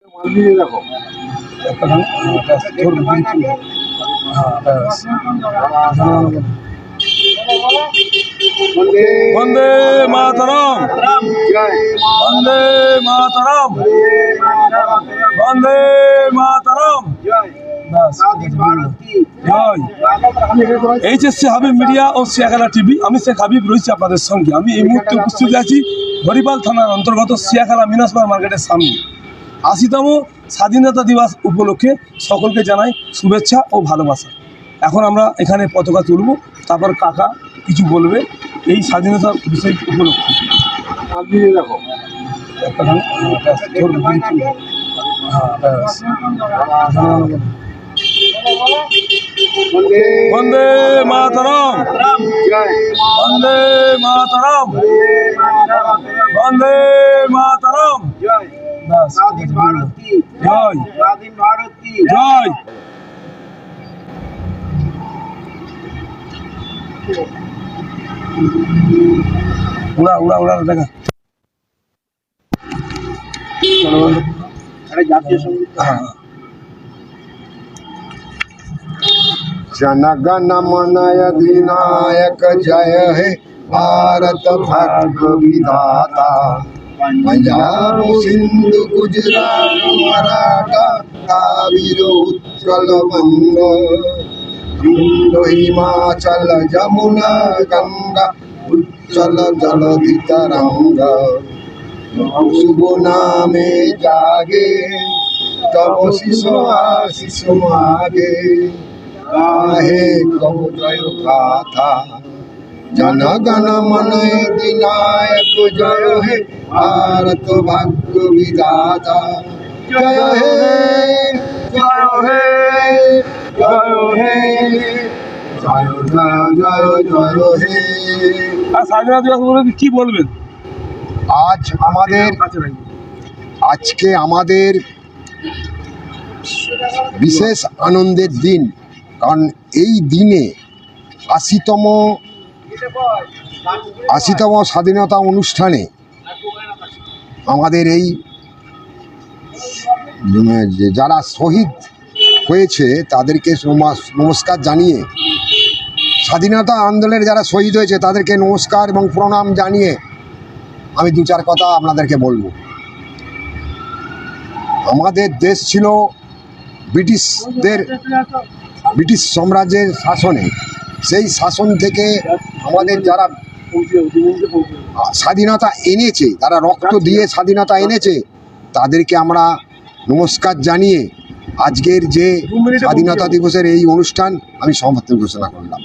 দেখো বন্দে মাতরম, বন্দে মাতরম, বন্দে মাতরম। HSC Habib media ও Siakhala TV. আমি শেখ হাবিব রয়েছি আপনাদের সঙ্গে। আমি এই মুহূর্তে উপস্থিত আছি হরিপাল থানার অন্তর্গত সিয়াখালা মিনাসপাড়া মার্কেটের সামনে। ৮০তম স্বাধীনতা দিবস উপলক্ষে সকলকে জানাই শুভেচ্ছা ও ভালোবাসা। এখন আমরা এখানে পতাকা তুলব, তারপর কাকা কিছু বলবে এই স্বাধীনতা বিষয় উপলক্ষে। দেখো বন্দে মাতরম, বন্দে মাতরম, বন্দে মাতরম। স্বাধীন ভারত কি জয়, স্বাধীন ভারত কি জয়। উড়া উড়া উড়া দেখা জাতীয় সঙ্গীত। जनगण मन अधिनायक जय हे भारत भाग्य विधाता। पंजाब सिंधु गुजरात मराठा कावेरी उत्कल बंग सिंधु हिमाचल जमुना गंगा उच्चल जलधि तरंग। शुभ नामे जागे तब शिशु आशीष मागे गाहे कबु जय गाथा। जनगण मन अधिनायक जय हे भारत भाग्य विधाता। जय हे जय हे जय हे जय जय जय हे। আর স্বাধীনতা দিবস উপলক্ষে কি বলবেন? আজকে আমাদের বিশেষ আনন্দের দিন, কারণ এই দিনে ৮০তম স্বাধীনতা অনুষ্ঠানে আমাদের এই যারা শহীদ হয়েছে তাদেরকে নমস্কার জানিয়ে, স্বাধীনতা আন্দোলনের যারা শহীদ হয়েছে তাদেরকে নমস্কার এবং প্রণাম জানিয়ে আমি দু চার কথা আপনাদেরকে বলবো। আমাদের দেশ ছিল ব্রিটিশ সাম্রাজ্যের শাসনে। সেই শাসন থেকে আমাদের যারা স্বাধীনতা এনেছে, তারা রক্ত দিয়ে স্বাধীনতা এনেছে, তাদেরকে আমরা নমস্কার জানিয়ে আজকের যে স্বাধীনতা দিবসের এই অনুষ্ঠান আমি সমাপ্তি ঘোষণা করলাম।